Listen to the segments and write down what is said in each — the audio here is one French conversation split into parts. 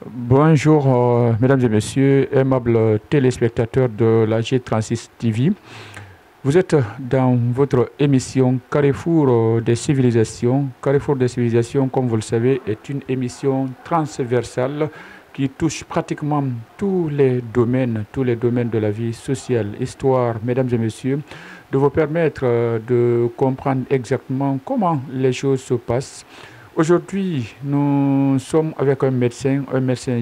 Bonjour, mesdames et messieurs, aimables téléspectateurs de la G36 TV. Vous êtes dans votre émission Carrefour des civilisations. Carrefour des civilisations, comme vous le savez, est une émission transversale qui touche pratiquement tous les domaines de la vie sociale, histoire, mesdames et messieurs, de vous permettre de comprendre exactement comment les choses se passent. Aujourd'hui, nous sommes avec un médecin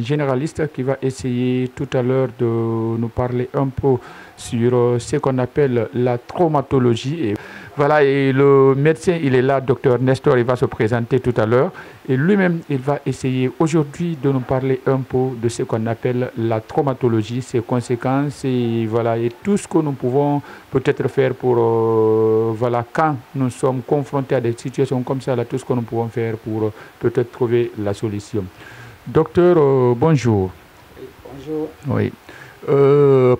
généraliste qui va essayer tout à l'heure de nous parler un peu sur ce qu'on appelle la traumatologie. Et voilà, et le médecin, il est là, docteur Nestor, il va se présenter tout à l'heure. Et lui-même, il va essayer aujourd'hui de nous parler un peu de ce qu'on appelle la traumatologie, ses conséquences et voilà, et tout ce que nous pouvons peut-être faire pour, voilà, quand nous sommes confrontés à des situations comme ça, là, tout ce que nous pouvons faire pour peut-être trouver la solution. Docteur, bonjour. Oui, bonjour. Oui.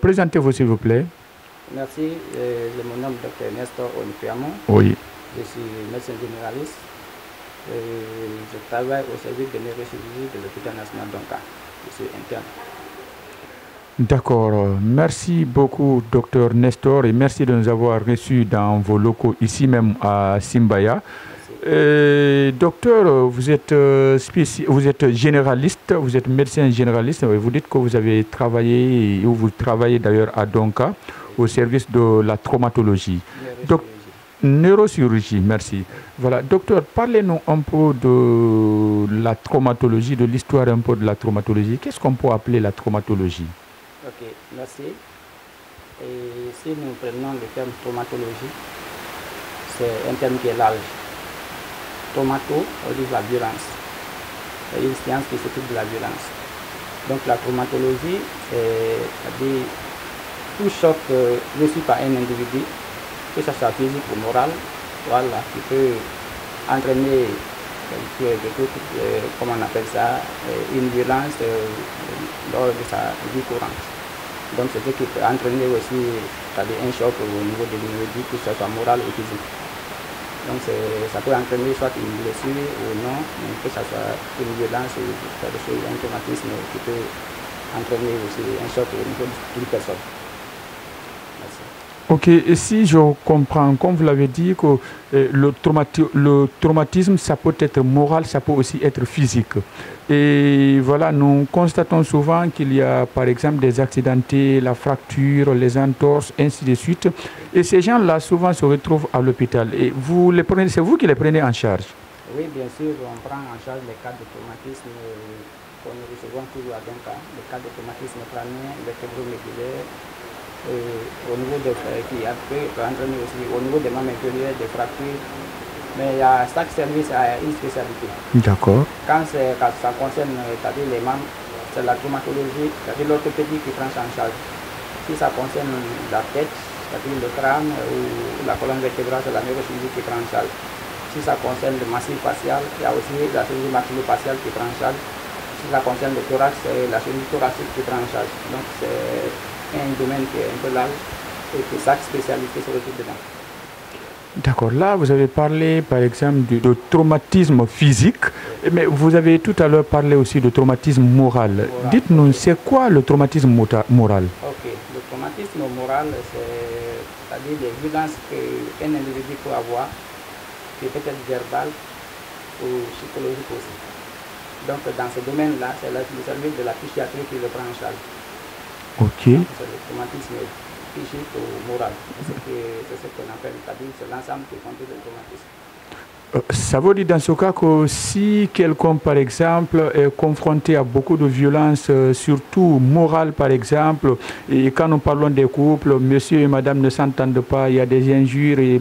Présentez-vous s'il vous plaît. Merci. Je me nomme Dr Nestor Onipiamon. Oui. Je suis médecin généraliste. Je travaille au service de neurochirurgie de l'hôpital national d'Onka. Je suis interne. D'accord. Merci beaucoup, docteur Nestor, et merci de nous avoir reçus dans vos locaux ici même à Simbaya. Docteur, vous êtes généraliste, vous êtes médecin généraliste. Vous dites que vous avez travaillé, ou vous travaillez d'ailleurs à Donka, au service de la traumatologie. Neurochirurgie, merci. Voilà, docteur, parlez-nous un peu de la traumatologie, de l'histoire un peu de la traumatologie. Qu'est-ce qu'on peut appeler la traumatologie? Ok, merci. Et si nous prenons le terme traumatologie, c'est un terme qui est large. Traumato, on dit la violence. C'est une science qui s'occupe de la violence. Donc la traumatologie, c'est-à-dire tout choc reçu par un individu, que ce soit physique ou moral, voilà, qui peut entraîner, comment on appelle ça, une violence lors de sa vie courante. Donc c'est ce qui peut entraîner aussi un choc au niveau de l'individu, que ce soit moral ou physique. Donc ça peut entraîner soit une blessure ou non, mais que ce soit une violence ou un traumatisme qui peut entraîner aussi un choc au niveau d'une personne. Merci. Ok, et si je comprends, comme vous l'avez dit, que le traumatisme, ça peut être moral, ça peut aussi être physique. Et voilà, nous constatons souvent qu'il y a, par exemple, des accidentés, la fracture, les entorses, ainsi de suite. Et ces gens-là, souvent, se retrouvent à l'hôpital. Et vous les prenez, c'est vous qui les prenez en charge? Oui, bien sûr, on prend en charge les cas de traumatisme qu'on nous recevons toujours à Donka, les cas de traumatisme crânien, vertébro-médulaire, au niveau des qui peut entraîner aussi au niveau des membres inférieurs, des fractures. Mais chaque service a une spécialité. D'accord. Quand ça concerne les membres, c'est la traumatologie, c'est-à-dire l'orthopédie qui prend ça en charge. Si ça concerne la tête, c'est-à-dire le crâne ou la colonne vertébrale, c'est la neurochirurgie qui prend en charge. Si ça concerne le massif facial, il y a aussi la chirurgie maxillofaciale qui prend en charge. Si ça concerne le thorax, c'est la chirurgie thoracique qui prend en charge. Donc c'est un domaine qui est un peu large et que chaque spécialité se retrouve dedans. D'accord. Là, vous avez parlé, par exemple, de traumatisme physique, mais vous avez tout à l'heure parlé aussi de traumatisme moral. Dites-nous, c'est quoi le traumatisme moral? Ok. Le traumatisme moral, c'est-à-dire les violences qu'un individu peut avoir, qui peut être verbal ou psychologique aussi. Donc, dans ce domaine-là, c'est le service de la psychiatrie qui le prend en charge. Ok. C'est le traumatisme psychique ou moral. C'est ce qu'on appelle, c'est-à-dire c'est l'ensemble qui compte le traumatisme. Ça veut dire dans ce cas que si quelqu'un, par exemple, est confronté à beaucoup de violences, surtout morales, par exemple, et quand nous parlons des couples, monsieur et madame ne s'entendent pas, il y a des injures et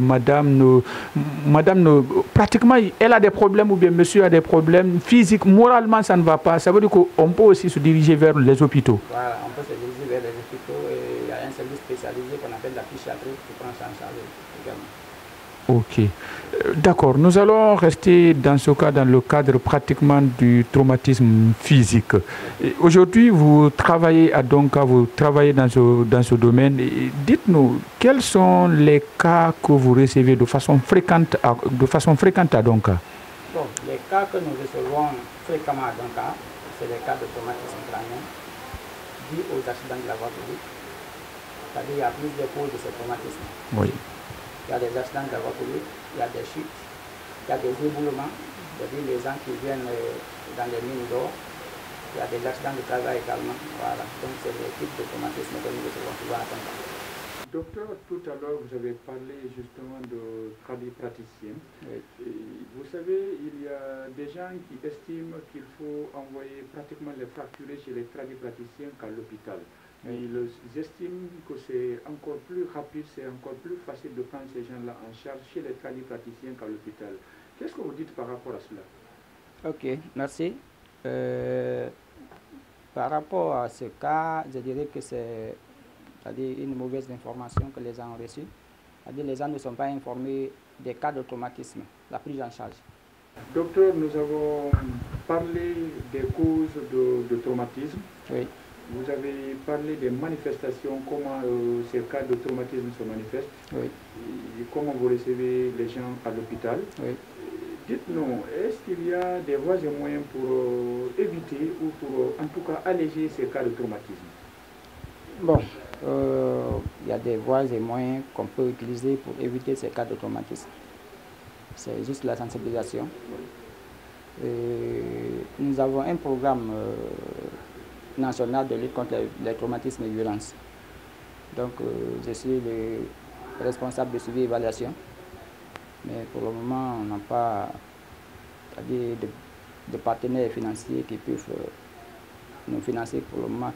pratiquement, elle a des problèmes ou bien monsieur a des problèmes physiques, moralement, ça ne va pas. Ça veut dire qu'on peut aussi se diriger vers les hôpitaux. Voilà, on peut se diriger vers les hôpitaux et il y a un service spécialisé qu'on appelle la psychiatrie qui prend ça en charge également. Ok. D'accord. Nous allons rester dans ce cas, dans le cadre pratiquement du traumatisme physique. Aujourd'hui, vous travaillez à Donka, vous travaillez dans ce domaine. Dites-nous, quels sont les cas que vous recevez de façon fréquente à Donka? Bon, les cas que nous recevons fréquemment à Donka, c'est les cas de traumatisme crânien dus aux accidents de la voie publique. C'est-à-dire qu'il y a plusieurs causes de ces traumatismes. Oui. Il y a des accidents de la voie publique, il y a des chutes, il y a des éboulements, c'est-à-dire les gens qui viennent dans les mines d'or. Il y a des accidents de travail également. Voilà. Donc c'est le type de traumatisme que nous recevons souvent à Saint-Paul. Docteur, tout à l'heure, vous avez parlé justement de tradipraticiens. Oui. Vous savez, il y a des gens qui estiment qu'il faut envoyer pratiquement les fracturés chez les tradipraticiens qu'à l'hôpital. Oui. Ils estiment que c'est encore plus rapide, c'est encore plus facile de prendre ces gens-là en charge chez les tradipraticiens qu'à l'hôpital. Qu'est-ce que vous dites par rapport à cela? Ok, merci. Par rapport à ce cas, je dirais que c'est une mauvaise information que les gens ont reçue. C'est-à-dire que les gens ne sont pas informés des cas de traumatisme, la prise en charge. Docteur, nous avons parlé des causes de traumatisme. Oui. Vous avez parlé des manifestations, comment ces cas de traumatisme se manifestent. Oui. Et comment vous recevez les gens à l'hôpital. Oui. Dites-nous, est-ce qu'il y a des voies et moyens pour éviter ou pour en tout cas alléger ces cas de traumatisme? Bon, il y a des voies et moyens qu'on peut utiliser pour éviter ces cas de traumatisme. C'est juste la sensibilisation. Nous avons un programme national de lutte contre les traumatismes et violences. Donc, je suis le responsable de suivi et évaluation. Mais pour le moment, on n'a pas de partenaires financiers qui peuvent nous financer pour le moment,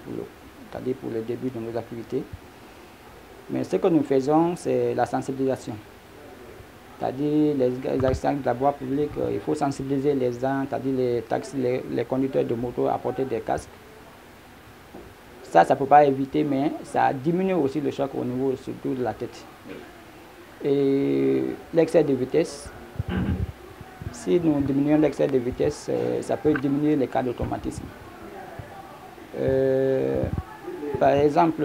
c'est-à-dire pour le début de nos activités. Mais ce que nous faisons, c'est la sensibilisation. C'est-à-dire les accidents de la voie publique, il faut sensibiliser les gens, c'est-à-dire les taxis, les conducteurs de moto à porter des casques. Ça ne peut pas éviter, mais ça diminue aussi le choc au niveau surtout de la tête. Et l'excès de vitesse, si nous diminuons l'excès de vitesse, ça peut diminuer les cas de traumatisme. Par exemple,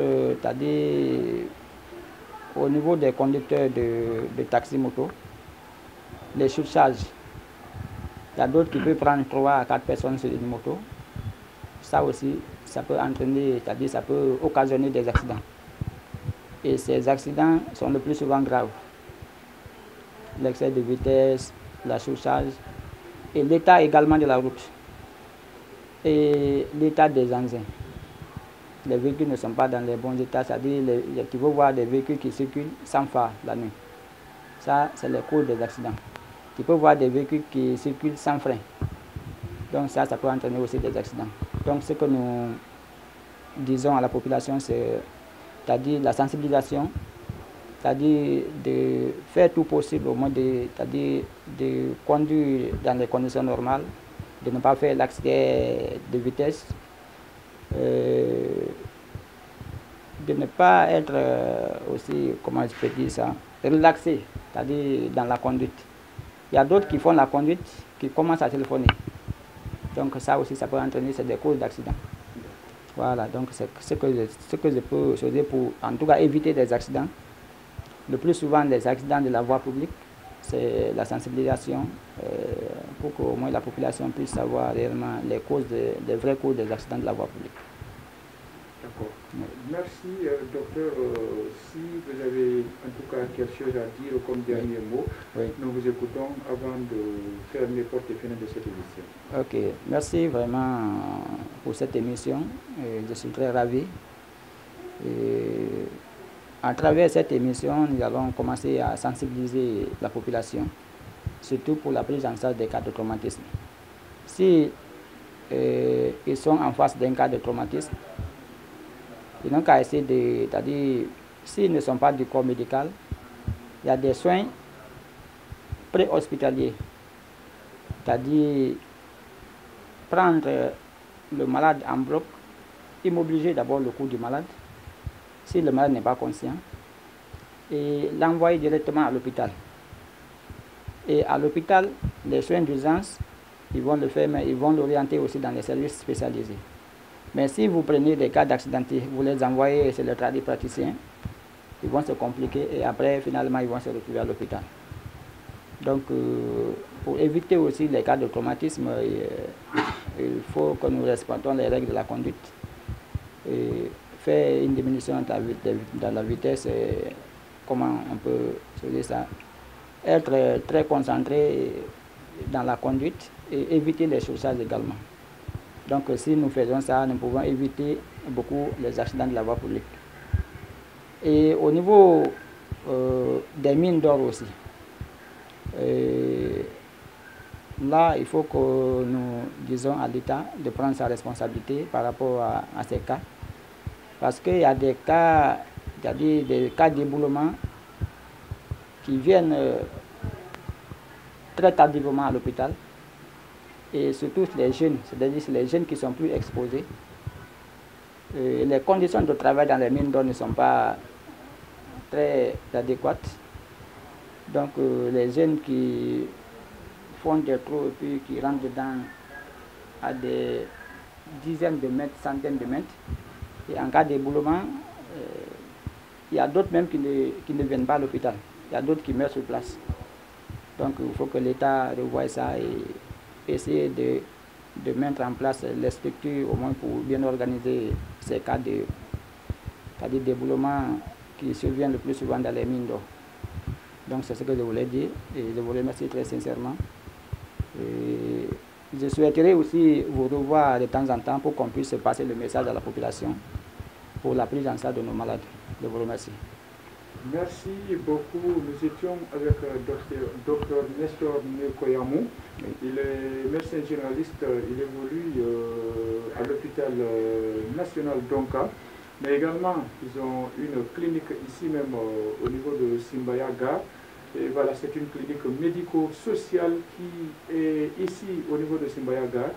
au niveau des conducteurs de taxi-moto, les surcharges, il y a d'autres qui peuvent prendre 3 à 4 personnes sur une moto. Ça aussi, ça peut entraîner, c'est-à-dire ça peut occasionner des accidents. Et ces accidents sont le plus souvent graves. L'excès de vitesse, la surcharge et l'état également de la route et l'état des engins. Les véhicules ne sont pas dans les bons états, c'est-à-dire tu peux voir des véhicules qui circulent sans phare la nuit. Ça, c'est les causes des accidents. Tu peux voir des véhicules qui circulent sans frein. Donc ça peut entraîner aussi des accidents. Donc ce que nous disons à la population, c'est-à-dire la sensibilisation, c'est-à-dire de faire tout possible au moins de conduire dans les conditions normales, de ne pas faire l'excès de vitesse, de ne pas être aussi, comment je peux dire ça, relaxé, c'est-à-dire dans la conduite. Il y a d'autres qui font la conduite, qui commencent à téléphoner. Donc ça aussi, ça peut entraîner des causes d'accidents. Voilà, donc c'est ce que je peux choisir pour, en tout cas, éviter des accidents. Le plus souvent, les accidents de la voie publique, c'est la sensibilisation pour qu'au moins la population puisse savoir réellement les causes, les vraies causes des accidents de la voie publique. D'accord. Oui. Merci, docteur. Si vous avez en tout cas quelque chose à dire comme dernier mot, oui, nous vous écoutons avant de fermer les portes et finir de cette émission. Ok, merci vraiment pour cette émission. Je suis très ravi. À travers cette émission, nous allons commencer à sensibiliser la population, surtout pour la prise en charge des cas de traumatisme. Si ils sont en face d'un cas de traumatisme, ils n'ont qu'à essayer c'est-à-dire, s'ils ne sont pas du corps médical, il y a des soins pré-hospitaliers, c'est-à-dire prendre le malade en bloc, immobiliser d'abord le cou du malade, si le malade n'est pas conscient, et l'envoyer directement à l'hôpital. Et à l'hôpital, les soins d'urgence, ils vont le faire, mais ils vont l'orienter aussi dans les services spécialisés. Mais si vous prenez des cas d'accidentés, vous les envoyez chez le tradipraticien, ils vont se compliquer et après, finalement, ils vont se retrouver à l'hôpital. Donc, pour éviter aussi les cas de traumatisme, il faut que nous respectons les règles de la conduite. Et faire une diminution dans la vitesse, comment on peut dire ça, être très concentré dans la conduite et éviter les chaussages également. Donc si nous faisons ça, nous pouvons éviter beaucoup les accidents de la voie publique. Et au niveau des mines d'or aussi, là il faut que nous disons à l'État de prendre sa responsabilité par rapport à ces cas. Parce qu'il y a des cas, des cas d'éboulement qui viennent très tardivement à l'hôpital. Et surtout les jeunes, c'est-à-dire les jeunes qui sont plus exposés. Les conditions de travail dans les mines d'or ne sont pas très adéquates. Donc les jeunes qui font des trous et puis qui rentrent dedans à des dizaines de mètres, centaines de mètres. Et en cas d'éboulement, il y a d'autres même qui ne viennent pas à l'hôpital. Il y a d'autres qui meurent sur place. Donc il faut que l'État revoie ça et essayer de mettre en place les structures au moins pour bien organiser ces cas d'éboulement qui surviennent le plus souvent dans les mines d'or. Donc c'est ce que je voulais dire et je vous remercie très sincèrement. Et je souhaiterais aussi vous revoir de temps en temps pour qu'on puisse passer le message à la population pour la prise en charge de nos malades. Je vous remercie. Merci beaucoup. Nous étions avec Dr Nestor Nkoyamou. Oui. Il est médecin généraliste, il évolue à l'hôpital national d'Onka. Mais également, ils ont une clinique ici même au niveau de Simbaya Gare. Et voilà, c'est une clinique médico-sociale qui est ici au niveau de Simbaya Gare.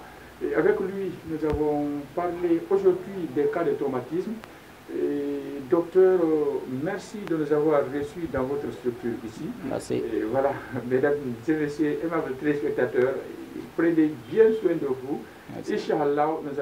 Et avec lui, nous avons parlé aujourd'hui des cas de traumatisme. Et docteur, merci de nous avoir reçus dans votre structure ici. Merci. Et voilà, mesdames et messieurs, aimables téléspectateurs, prenez bien soin de vous. Inch'Allah, nous